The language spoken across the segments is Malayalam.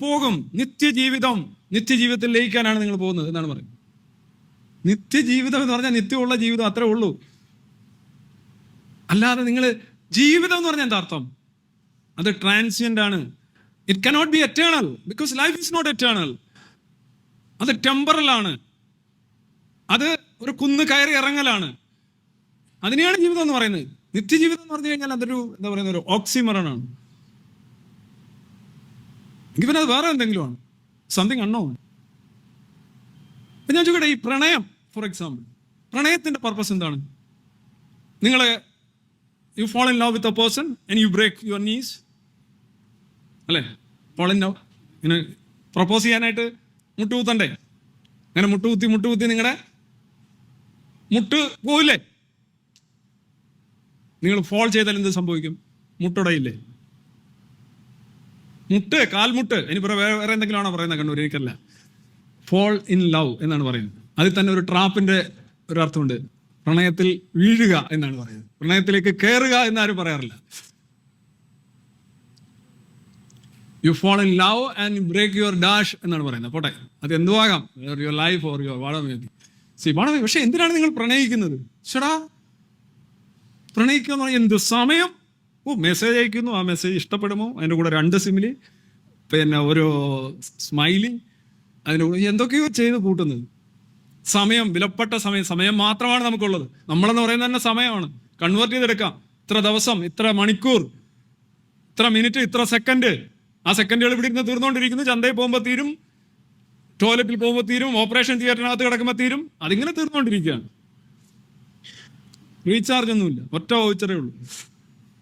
പോകും. നിത്യജീവിതത്തിൽ ലയിക്കാനാണ് നിങ്ങൾ പോകുന്നത് എന്നാണ് പറയുന്നത്. നിത്യജീവിതം എന്ന് പറഞ്ഞാൽ നിത്യമുള്ള ജീവിതം, അത്രേ ഉള്ളൂ. അല്ലാതെ നിങ്ങൾ ജീവിതം എന്ന് പറഞ്ഞാൽ എന്താ അർത്ഥം? അത് ട്രാൻസിയന്റ് ആണ്. It cannot be eternal, because life is not eternal. അത് ടെമ്പറൽ ആണ്. അത് ഒരു കുന്ന് കയറി ഇറങ്ങലാണ്. അതിനെയാണ് ജീവിതം എന്ന് പറയുന്നത്. നിത്യജീവിതം എന്ന് പറഞ്ഞു കഴിഞ്ഞാൽ അതൊരു എന്താ പറയുന്ന ഒരു ഓക്സിമറൺ ആണ്. എനിക്ക് പിന്നെ അത് വേറെ എന്തെങ്കിലും ആണ്, സംതിങ് അൺനോൺ. ഞാൻ ചോദിക്കട്ടെ, ഈ പ്രണയം ഫോർ എക്സാമ്പിൾ, പ്രണയത്തിന്റെ പർപ്പസ് എന്താണ്? You fall in love with a person and you break your knees, അല്ലേ? ഫോൾ ഇൻ ലവ്, ഇങ്ങനെ പ്രപ്പോസ് ചെയ്യാനായിട്ട് മുട്ടുകുത്തണ്ടേ? അങ്ങനെ മുട്ടുകുത്തി നിങ്ങളുടെ മുട്ട് പോവില്ലേ? നിങ്ങൾ ഫോൾ ചെയ്താൽ എന്ത് സംഭവിക്കും? മുട്ടുടയില്ലേ? കാൽമുട്ട്. ഇനി വേറെ എന്തെങ്കിലും ആണോ പറയുന്നത്? കണ്ണൂർ എനിക്കല്ല. ഫോൾ ഇൻ ലവ് എന്നാണ് പറയുന്നത്. അതിൽ തന്നെ ഒരു ട്രാപ്പിന്റെ ഒരു അർത്ഥമുണ്ട്. പ്രണയത്തിൽ വീഴുക എന്നാണ് പറയുന്നത്. പ്രണയത്തിലേക്ക് കയറുക എന്നാരും പറയാറില്ല. You fall in love and break your dash എന്നാണ് പറയുന്നത്. പോട്ടെ, അത് എന്തുവാകാം, യുവർ ലൈഫ് ഓർ യുവർ വാടക. പക്ഷെ എന്തിനാണ് നിങ്ങൾ പ്രണയിക്കുന്നത്? ചേടാ, പ്രണയിക്കുക എന്ന് പറഞ്ഞാൽ എന്ത് സമയം? മെസ്സേജ് അയക്കുന്നു, ആ മെസ്സേജ് ഇഷ്ടപ്പെടുമോ, അതിൻ്റെ കൂടെ 2 സിമിലി, പിന്നെ ഒരു സ്മൈലി, അതിൻ്റെ കൂടെ എന്തൊക്കെയോ ചെയ്ത് കൂട്ടുന്നത്. സമയം, വിലപ്പെട്ട സമയം മാത്രമാണ് നമുക്കുള്ളത്. നമ്മളെന്ന് പറയുന്നത് തന്നെ സമയമാണ്. കൺവേർട്ട് ചെയ്തെടുക്കാം. ഇത്ര ദിവസം, ഇത്ര മണിക്കൂർ, ഇത്ര മിനിറ്റ്, ഇത്ര സെക്കൻഡ്. ആ സെക്കൻഡുകൾ ഇവിടെ ഇരുന്ന് തീർന്നുകൊണ്ടിരിക്കുന്നു. ചന്തയിൽ പോകുമ്പോൾ തീരും, ടോയ്ലറ്റിൽ പോകുമ്പോൾ തീരും, ഓപ്പറേഷൻ തിയേറ്ററിനകത്ത് കിടക്കുമ്പോൾ തീരും. അതിങ്ങനെ തീർന്നുകൊണ്ടിരിക്കുകയാണ്. റീചാർജ് ഒന്നുമില്ല, ഒറ്റ വൗച്ചറേ ഉള്ളൂ.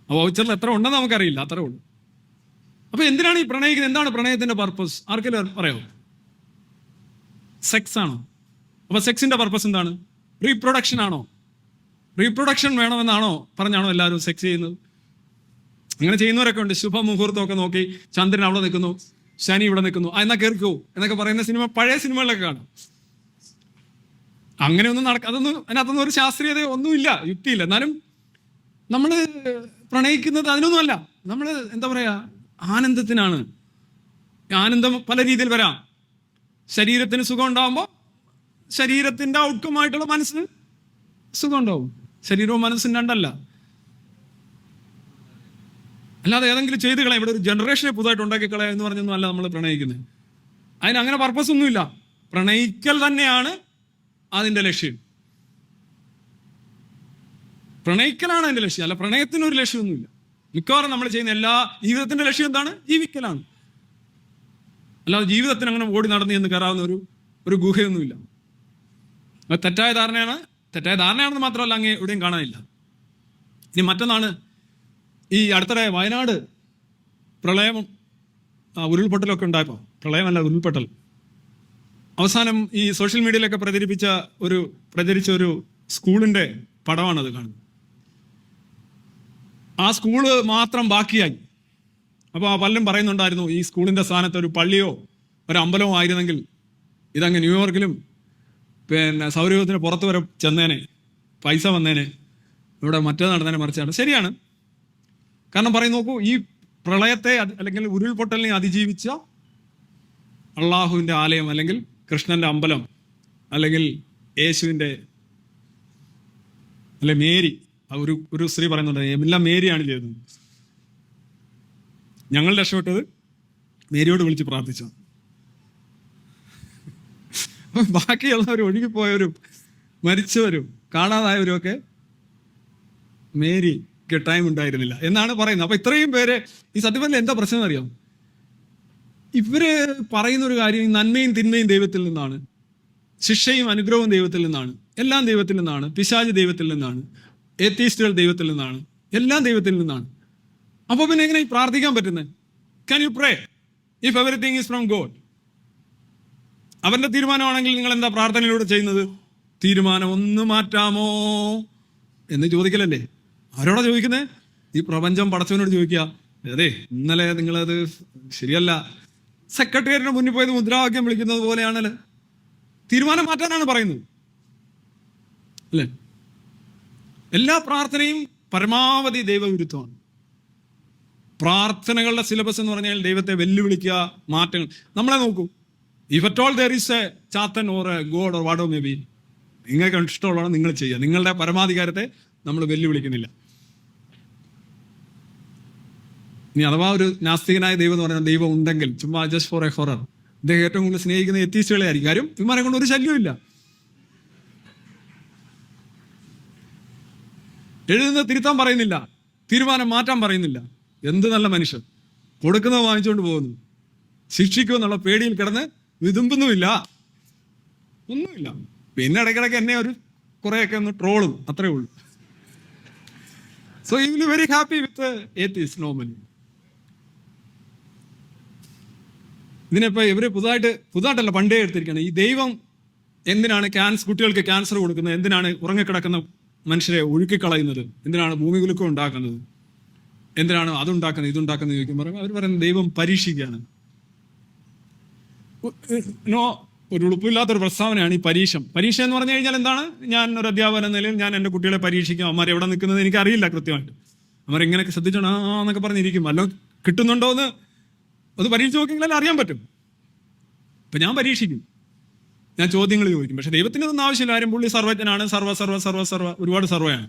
ആ വൗച്ചറിൽ എത്ര ഉണ്ടെന്ന് നമുക്കറിയില്ല, അത്രേ ഉള്ളൂ. അപ്പൊ എന്തിനാണ് ഈ പ്രണയിക്കുന്നത്? എന്താണ് പ്രണയത്തിന്റെ പർപ്പസ്? ആർക്കെങ്കിലും പറയാമോ? സെക്സ് ആണോ? അപ്പൊ സെക്സിന്റെ പർപ്പസ് എന്താണ്? റീപ്രൊഡക്ഷൻ ആണോ? റീപ്രൊഡക്ഷൻ വേണമെന്നാണോ പറഞ്ഞാണോ എല്ലാവരും സെക്സ് ചെയ്യുന്നത്? അങ്ങനെ ചെയ്യുന്നവരൊക്കെ ഉണ്ട്. ശുഭമുഹൂർത്തമൊക്കെ നോക്കി, ചന്ദ്രൻ അവിടെ നിൽക്കുന്നു, ശനി ഇവിടെ നിൽക്കുന്നു, എന്നാ കയറിക്കോ എന്നൊക്കെ പറയുന്ന സിനിമ, പഴയ സിനിമകളിലൊക്കെ കാണും. അങ്ങനെയൊന്നും അതിനകത്തൊന്നും ഒരു ശാസ്ത്രീയത ഒന്നുമില്ല, യുക്തിയില്ല. എന്നാലും നമ്മൾ പ്രണയിക്കുന്നത് അതിനൊന്നുമല്ല. നമ്മൾ എന്താ പറയാ, ആനന്ദത്തിനാണ്. ആനന്ദം പല രീതിയിൽ വരാം. ശരീരത്തിന് സുഖം ഉണ്ടാകുമ്പോൾ ശരീരത്തിന്റെ ഔട്ട്കം ആയിട്ടുള്ള മനസ്സിന് സുഖം ഉണ്ടാവും. ശരീരവും മനസ്സും രണ്ടല്ല. അല്ലാതെ ഏതെങ്കിലും ചെയ്ത് കളയാം, ഇവിടെ ഒരു ജനറേഷനെ പുതുതായിട്ട് ഉണ്ടാക്കി കളയാം എന്ന് പറഞ്ഞൊന്നും അല്ല നമ്മൾ പ്രണയിക്കുന്നത്. അതിന് അങ്ങനെ പർപ്പസ് ഒന്നുമില്ല. പ്രണയിക്കൽ തന്നെയാണ് അതിന്റെ ലക്ഷ്യം. പ്രണയിക്കലാണ് അതിന്റെ ലക്ഷ്യം, അല്ല പ്രണയത്തിനൊരു ലക്ഷ്യമൊന്നുമില്ല. മിക്കവാറും നമ്മൾ ചെയ്യുന്ന എല്ലാ ജീവിതത്തിന്റെ ലക്ഷ്യം എന്താണ്? ജീവിക്കലാണ്. അല്ലാതെ ജീവിതത്തിന് അങ്ങനെ ഓടി നടന്ന് എന്ന് കയറാവുന്ന ഒരു ഗുഹയൊന്നുമില്ല. അത് തെറ്റായ ധാരണയാണെന്ന് മാത്രമല്ല അങ്ങ് എവിടെയും കാണാനില്ല. ഇനി മറ്റൊന്നാണ്, ഈ അടുത്തിടെ വയനാട് പ്രളയം, ഉരുൾപൊട്ടലൊക്കെ ഉണ്ടായപ്പോൾ, പ്രളയമല്ല ഉരുൾപൊട്ടൽ, അവസാനം ഈ സോഷ്യൽ മീഡിയയിലൊക്കെ പ്രചരിച്ച ഒരു സ്കൂളിന്റെ പടമാണത് കാണുന്നത്. ആ സ്കൂള് മാത്രം ബാക്കിയായി. അപ്പോൾ ആ പലരും പറയുന്നുണ്ടായിരുന്നു, ഈ സ്കൂളിന്റെ സ്ഥാനത്ത് ഒരു പള്ളിയോ ഒരു അമ്പലമോ ആയിരുന്നെങ്കിൽ ഇതങ്ങ് ന്യൂയോർക്കിലും പിന്നെ സൗരയൂഥത്തിന് പുറത്ത് വരെ ചെന്നേനെ, പൈസ വന്നേനെ, ഇവിടെ മറ്റേ നടന്നേനെ, മറിച്ചാണ്. ശരിയാണ്. കാരണം പറയും, നോക്കൂ, ഈ പ്രളയത്തെ അല്ലെങ്കിൽ ഉരുൾപൊട്ടലിനെ അതിജീവിച്ച അള്ളാഹുവിൻ്റെ ആലയം, അല്ലെങ്കിൽ കൃഷ്ണന്റെ അമ്പലം, അല്ലെങ്കിൽ യേശുവിൻ്റെ, അല്ലെ മേരി, ഒരു സ്ത്രീ പറയുന്നുണ്ട്, എല്ലാം മേരിയാണ് ചെയ്തത്. ഞങ്ങൾ രക്ഷപ്പെട്ടത് മേരിയോട് വിളിച്ച് പ്രാർത്ഥിച്ചു. ബാക്കിയുള്ളവരും, ഒഴുകിപ്പോയവരും, മരിച്ചവരും, കാണാതായവരും ഒക്കെ മേരിക്ക് ടൈം ഉണ്ടായിരുന്നില്ല എന്നാണ് പറയുന്നത്. അപ്പൊ ഇത്രയും പേര് ഈ സത്യത്തിൽ എന്താ പ്രശ്നം അറിയാം? ഇവര് പറയുന്ന ഒരു കാര്യം, നന്മയും തിന്മയും ദൈവത്തിൽ നിന്നാണ്, ശിക്ഷയും അനുഗ്രഹവും ദൈവത്തിൽ നിന്നാണ്, എല്ലാം ദൈവത്തിൽ നിന്നാണ്, പിശാച് ദൈവത്തിൽ നിന്നാണ്, ഏത്തീസ്റ്റുകൾ ദൈവത്തിൽ നിന്നാണ്, എല്ലാം ദൈവത്തിൽ നിന്നാണ്. അപ്പൊ പിന്നെ എങ്ങനെ പ്രാർത്ഥിക്കാൻ പറ്റുന്നത്? Can you pray if everything is from God? അവന്റെ തീരുമാനമാണെങ്കിൽ നിങ്ങൾ എന്താ പ്രാർത്ഥനയിലൂടെ ചെയ്യുന്നത്? തീരുമാനം ഒന്ന് മാറ്റാമോ എന്ന് ചോദിക്കലല്ലേ? ആരോടാ ചോദിക്കുന്നത്? ഈ പ്രപഞ്ചം പടച്ചവനോട് ചോദിക്കുക. അതെ, ഇന്നലെ നിങ്ങളത് ശരിയല്ല, സെക്രട്ടേറിയറ്റിന് മുന്നിൽ പോയത് മുദ്രാവാക്യം വിളിക്കുന്നത് പോലെയാണല്ലേ. തീരുമാനം മാറ്റാനാണ് പറയുന്നത്, അല്ലേ? എല്ലാ പ്രാർത്ഥനയും പരമാവധി ദൈവവിരുദ്ധമാണ്. പ്രാർത്ഥനകളുടെ സിലബസ് എന്ന് പറഞ്ഞാൽ ദൈവത്തെ വെല്ലുവിളിക്കുക, മാറ്റങ്ങൾ. നമ്മളെ നോക്കൂ, if at all there is A Chathan or A God or what or may be, നിങ്ങൾക്ക് ഇഷ്ടമുള്ളതാണ് നിങ്ങൾ ചെയ്യുക. നിങ്ങളുടെ പരമാധികാരത്തെ നമ്മൾ വെല്ലുവിളിക്കുന്നില്ല. ഇനി അഥവാ ഒരു നാസ്തികനായ ദൈവം എന്ന് പറയുന്ന ദൈവം ഉണ്ടെങ്കിൽ ചുമ്മാ ജസ്റ്റ് ഫോർ എ ഹൊറർ, ഇദ്ദേഹം ഏറ്റവും കൂടുതൽ സ്നേഹിക്കുന്ന എത്തീസ്റ്റുകളെ ആയിരിക്കും. കാര്യം ഇവന്മാരെ കൊണ്ട് ഒരു ശല്യമില്ല. എഴുതുന്നത് തിരുത്താൻ പറയുന്നില്ല, തീരുമാനം മാറ്റാൻ പറയുന്നില്ല. എന്ത് നല്ല മനുഷ്യൻ, കൊടുക്കുന്നത് വാങ്ങിച്ചുകൊണ്ട് പോകുന്നു. ശിക്ഷിക്കുമെന്നുള്ള പേടിയിൽ കിടന്ന് വിതുമ്പുന്നുമില്ല, ഒന്നുമില്ല. പിന്നെ ഇടയ്ക്കിടയ്ക്ക് എന്നെ ഒരു കുറെയൊക്കെ ഒന്ന് ട്രോളും, അത്രേ ഉള്ളൂ. So you will be very happy with atheist normally. ഇതിനിപ്പോ ഇവര് പുതുതായിട്ടല്ല പണ്ടേ എടുത്തിരിക്കുകയാണ്. ഈ ദൈവം എന്തിനാണ് കുട്ടികൾക്ക് ക്യാൻസർ കൊടുക്കുന്നത്, എന്തിനാണ് ഉറങ്ങിക്കിടക്കുന്ന മനുഷ്യരെ ഒഴുക്കിക്കളയുന്നത്, എന്തിനാണ് ഭൂമികുലുക്കം ഉണ്ടാക്കുന്നത്, എന്തിനാണ് അതുണ്ടാക്കുന്നത് ഇതുണ്ടാക്കുന്നത് ചോദിക്കുമ്പോൾ അവർ പറയുന്നത് ദൈവം പരീക്ഷിക്കുകയാണ്. ഒരു ഉളുപ്പില്ലാത്തൊരു പ്രസ്താവനയാണ് ഈ പരീക്ഷ എന്ന് പറഞ്ഞു കഴിഞ്ഞാൽ എന്താണ്? ഞാൻ ഒരു അധ്യാപകൻ എന്ന നിലയിൽ ഞാൻ എൻ്റെ കുട്ടികളെ പരീക്ഷിക്കും. അമ്മമാർ എവിടെ നിൽക്കുന്നത് എനിക്കറിയില്ല കൃത്യമായിട്ട്. അമ്മരെങ്ങനെയൊക്കെ ശ്രദ്ധിച്ചോണം എന്നൊക്കെ പറഞ്ഞിരിക്കും. വല്ലതും കിട്ടുന്നുണ്ടോ എന്ന് അത് പരീക്ഷിച്ച് നോക്കിയെങ്കിലല്ലേ അറിയാൻ പറ്റും. ഇപ്പം ഞാൻ പരീക്ഷിക്കും, ഞാൻ ചോദ്യങ്ങൾ ചോദിക്കും. പക്ഷെ ദൈവത്തിന് ഒന്നും ആവശ്യമില്ല. ആരും പുള്ളി സർവജ്ഞനാണ്, സർവ ഒരുപാട് സർവയാണ്.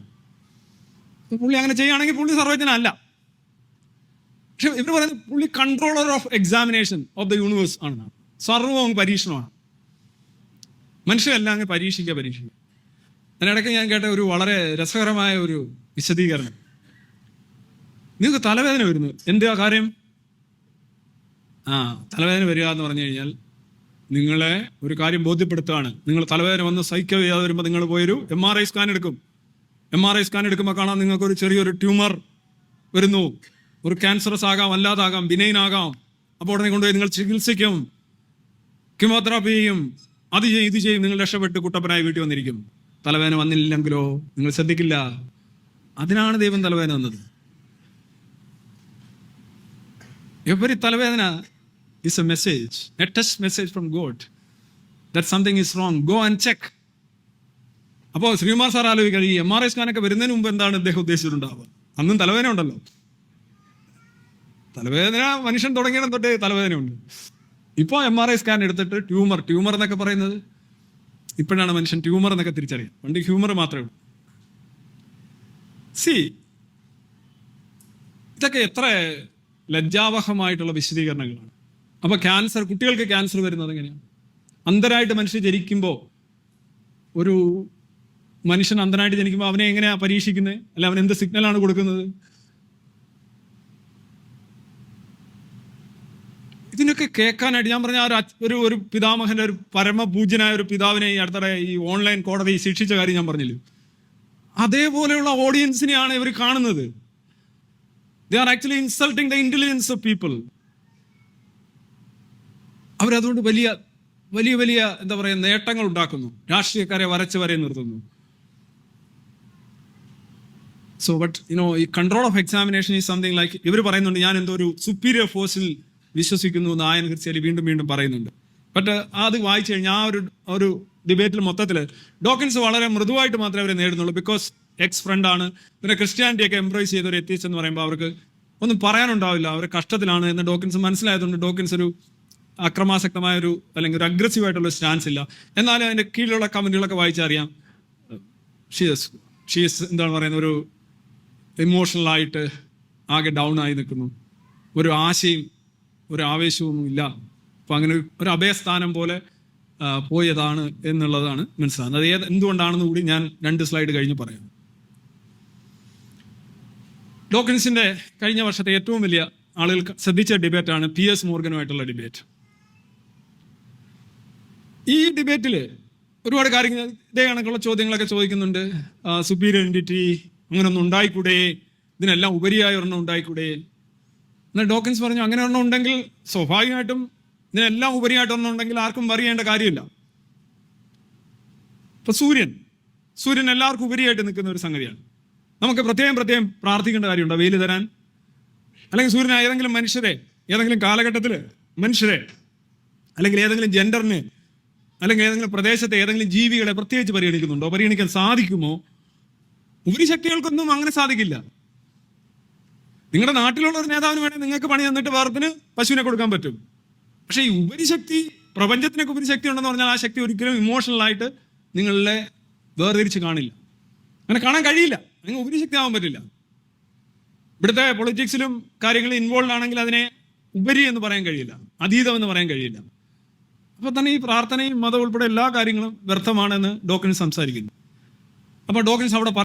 പുള്ളി അങ്ങനെ ചെയ്യുകയാണെങ്കിൽ പുള്ളി സർവജ്ഞനല്ല. പക്ഷെ ഇവർ പറയുന്നത് പുള്ളി controller of examination of the universe ആണ്. സർവവും പരീക്ഷണമാണ്. മനുഷ്യരെല്ലാം അങ്ങ് പരീക്ഷിക്കുക. അതിനിടയ്ക്ക് ഞാൻ കേട്ട ഒരു വളരെ രസകരമായ ഒരു വിശദീകരണം. നിങ്ങൾക്ക് തലവേദന വരുന്നു, എന്താ കാര്യം? തലവേദന വരിക എന്ന് പറഞ്ഞു കഴിഞ്ഞാൽ നിങ്ങളെ ഒരു കാര്യം ബോധ്യപ്പെടുത്തുകയാണ്. നിങ്ങൾ തലവേദന വന്ന് സഹിക്കുക ചെയ്യാതെ വരുമ്പോൾ നിങ്ങൾ പോയൊരു MRI സ്കാൻ എടുക്കും. MRI സ്കാൻ എടുക്കുമ്പോൾ കാണാം നിങ്ങൾക്കൊരു ചെറിയൊരു ട്യൂമർ വരുന്നു. ഒരു ക്യാൻസറസ് ആകാം, അല്ലാതാകാം, ബിനൈൻ ആകാം. അപ്പോൾ ഉടനെ കൊണ്ടുപോയി നിങ്ങൾ ചികിത്സിക്കും, കീമോതെറാപ്പി ചെയ്യും, അത് ചെയ്യും, ഇത് ചെയ്യും. നിങ്ങൾ രക്ഷപ്പെട്ട് കുട്ടപ്പനായി വീട്ടിൽ വന്നിരിക്കും. തലവേദന വന്നില്ലെങ്കിലോ നിങ്ങൾ ശ്രദ്ധിക്കില്ല. അതിനാണ് ദൈവം തലവേദന വന്നത്. Every തലവേദന is a message, a test message from God that something is wrong. Go and check. അപ്പോൾ ശ്രീകുമാർ സാർ ആലോചിക്കുക, ഈ MRI സ്കാനൊക്കെ വരുന്നതിന് മുമ്പ് എന്താണ് ഇദ്ദേഹം ഉദ്ദേശിച്ചിട്ടുണ്ടാവുക? അന്നും തലവേദന ഉണ്ടല്ലോ. തലവേദന മനുഷ്യൻ തുടങ്ങിയിടം തൊട്ടേ തലവേദന ഉണ്ട്. ഇപ്പോൾ MRI സ്കാൻ എടുത്തിട്ട് ട്യൂമർ എന്നൊക്കെ പറയുന്നത് ഇപ്പോഴാണ് മനുഷ്യൻ ട്യൂമർ എന്നൊക്കെ തിരിച്ചറിയാം. പണ്ട് ഹ്യൂമർ മാത്രമേ ഉള്ളൂ. ഇതൊക്കെ എത്ര ലജ്ജാവഹമായിട്ടുള്ള വിശദീകരണങ്ങളാണ്. അപ്പൊ കുട്ടികൾക്ക് ക്യാൻസർ വരുന്നത് എങ്ങനെയാണ്? അന്ധനായിട്ട് മനുഷ്യൻ ജനിക്കുമ്പോൾ, ഒരു മനുഷ്യൻ അന്ധനായിട്ട് ജനിക്കുമ്പോൾ അവനെ എങ്ങനെയാ പരീക്ഷിക്കുന്നത്? അല്ല, അവൻ എന്ത് സിഗ്നലാണ് കൊടുക്കുന്നത്? ഇതിനൊക്കെ കേൾക്കാനായിട്ട് ഞാൻ പറഞ്ഞ ഒരു പിതാമഹന്റെ, ഒരു പരമപൂജ്യനായ ഒരു പിതാവിനെ ഈ അടുത്തിടെ ഈ ഓൺലൈൻ കോടതി ശിക്ഷിച്ച കാര്യം ഞാൻ പറഞ്ഞില്ലേ? അതേപോലെയുള്ള ഓഡിയൻസിനെയാണ് ഇവർ കാണുന്നത്. They are actually insulting the intelligence of people. അവരതുകൊണ്ട് വലിയ വലിയ വലിയ എന്താ പറയുക നേട്ടങ്ങൾ ഉണ്ടാക്കുന്നു. രാഷ്ട്രീയക്കാരെ വരെ നിർത്തുന്നു. സോ ബട്ട് ഈ control of examination is something like, ഇവർ പറയുന്നുണ്ട് ഞാൻ എന്തോ ഒരു സുപ്പീരിയർ ഫോഴ്സിൽ വിശ്വസിക്കുന്നു എന്ന് ആയൻ ക്രിസ്ത്യാനി വീണ്ടും പറയുന്നുണ്ട്. ബട്ട് അത് വായിച്ചു കഴിഞ്ഞാൽ ഒരു ഡിബേറ്റിൽ മൊത്തത്തിൽ ഡോക്കിൻസ് വളരെ മൃദുവായിട്ട് മാത്രമേ അവരെ നേടുന്നുള്ളൂ. ബിക്കോസ് എക്സ് ഫ്രണ്ട് ആണ്. പിന്നെ ക്രിസ്ത്യാനിറ്റിയൊക്കെ എംബ്രേസ് ചെയ്ത ഒരു എത്തീസ്റ്റ് എന്ന് പറയുമ്പോൾ അവർക്ക് ഒന്നും പറയാനുണ്ടാവില്ല, അവർ കഷ്ടത്തിലാണ് എന്ന് ഡോക്കിൻസ് മനസ്സിലായതുകൊണ്ട് ഡോക്കിൻസ് ഒരു അക്രമാസക്തമായ അല്ലെങ്കിൽ ഒരു അഗ്രസീവ് ആയിട്ടുള്ള സ്റ്റാൻസ് ഇല്ല. എന്നാലും അതിൻ്റെ കീഴിലുള്ള കമന്റുകളൊക്കെ വായിച്ചറിയാം ഷീസ് എന്താണ് പറയുന്നത്, ഒരു ഇമോഷണലായിട്ട് ആകെ ഡൗൺ ആയി നിൽക്കുന്നു, ഒരു ആശയും ഒരു ആവേശവും ഇല്ല. അപ്പം അങ്ങനെ ഒരു അഭയസ്ഥാനം പോലെ പോയതാണ് എന്നുള്ളതാണ് മനസ്സിലാകുന്നത്. അത് എന്തുകൊണ്ടാണെന്ന് കൂടി ഞാൻ 2 സ്ലൈഡ് കഴിഞ്ഞ് പറയാം. ഡോക്കിൻസിന്റെ കഴിഞ്ഞ വർഷത്തെ ഏറ്റവും വലിയ ആളുകൾ ശ്രദ്ധിച്ച ഡിബേറ്റാണ് പിയേഴ്സ് മോർഗനുമായിട്ടുള്ള ഡിബേറ്റ്. ഈ ഡിബേറ്റിൽ ഒരുപാട് കാര്യങ്ങൾ ഇതേ കണക്കുള്ള ചോദ്യങ്ങളൊക്കെ ചോദിക്കുന്നുണ്ട്. സുപ്പീരിയർ എൻറ്റിറ്റി അങ്ങനെ ഒന്നും ഉണ്ടായിക്കൂടെ, ഇതിനെല്ലാം ഉപരിയായ ഒരെണ്ണം ഉണ്ടായിക്കൂടെ? എന്നാൽ ഡോക്കിൻസ് പറഞ്ഞു അങ്ങനെ ഒരെണ്ണം ഉണ്ടെങ്കിൽ സ്വാഭാവികമായിട്ടും ഇതിനെല്ലാം ഉപരിയായിട്ടൊന്നും ഉണ്ടെങ്കിൽ ആർക്കും അറിയേണ്ട കാര്യമില്ല. ഇപ്പൊ സൂര്യൻ എല്ലാവർക്കും ഉപരിയായിട്ട് നിൽക്കുന്ന ഒരു സംഗതിയാണ്. നമുക്ക് പ്രത്യേകം പ്രാർത്ഥിക്കേണ്ട കാര്യമുണ്ടോ വെയിൽ തരാൻ? അല്ലെങ്കിൽ സൂര്യൻ ഏതെങ്കിലും മനുഷ്യരെ, ഏതെങ്കിലും കാലഘട്ടത്തിൽ മനുഷ്യരെ, അല്ലെങ്കിൽ ഏതെങ്കിലും ജെൻഡറിന്, അല്ലെങ്കിൽ ഏതെങ്കിലും പ്രദേശത്തെ ഏതെങ്കിലും ജീവികളെ പ്രത്യേകിച്ച് പരിഗണിക്കുന്നുണ്ടോ? പരിഗണിക്കാൻ സാധിക്കുമോ? ഉപരിശക്തികൾക്കൊന്നും അങ്ങനെ സാധിക്കില്ല. നിങ്ങളുടെ നാട്ടിലുള്ള ഒരു നേതാവിന് വേണമെങ്കിൽ നിങ്ങൾക്ക് പണി തന്നിട്ട് വേറത്തിന് പശുവിനെ കൊടുക്കാൻ പറ്റും. പക്ഷേ ഈ ഉപരിശക്തി, പ്രപഞ്ചത്തിനൊക്കെ ഉപരിശക്തി ഉണ്ടെന്ന് പറഞ്ഞാൽ ആ ശക്തി ഒരിക്കലും ഇമോഷണലായിട്ട് നിങ്ങളെ വേർതിരിച്ച് കാണില്ല. അങ്ങനെ കാണാൻ കഴിയില്ല. നിങ്ങൾ ഉപരിശക്തി ആവാൻ പറ്റില്ല. ഇവിടുത്തെ പൊളിറ്റിക്സിലും കാര്യങ്ങളിൽ ഇൻവോൾവ് ആണെങ്കിൽ അതിനെ ഉപരി എന്ന് പറയാൻ കഴിയില്ല, അതീതം എന്ന് പറയാൻ കഴിയില്ല. അപ്പോൾ തന്നെ ഈ പ്രാർത്ഥനയും മതം ഉൾപ്പെടെ എല്ലാ കാര്യങ്ങളും വ്യർത്ഥമാണെന്ന് ഡോക്കിൻസ് സംസാരിക്കുന്നു. അപ്പോൾ ഡോക്കിൻസ് അവിടെ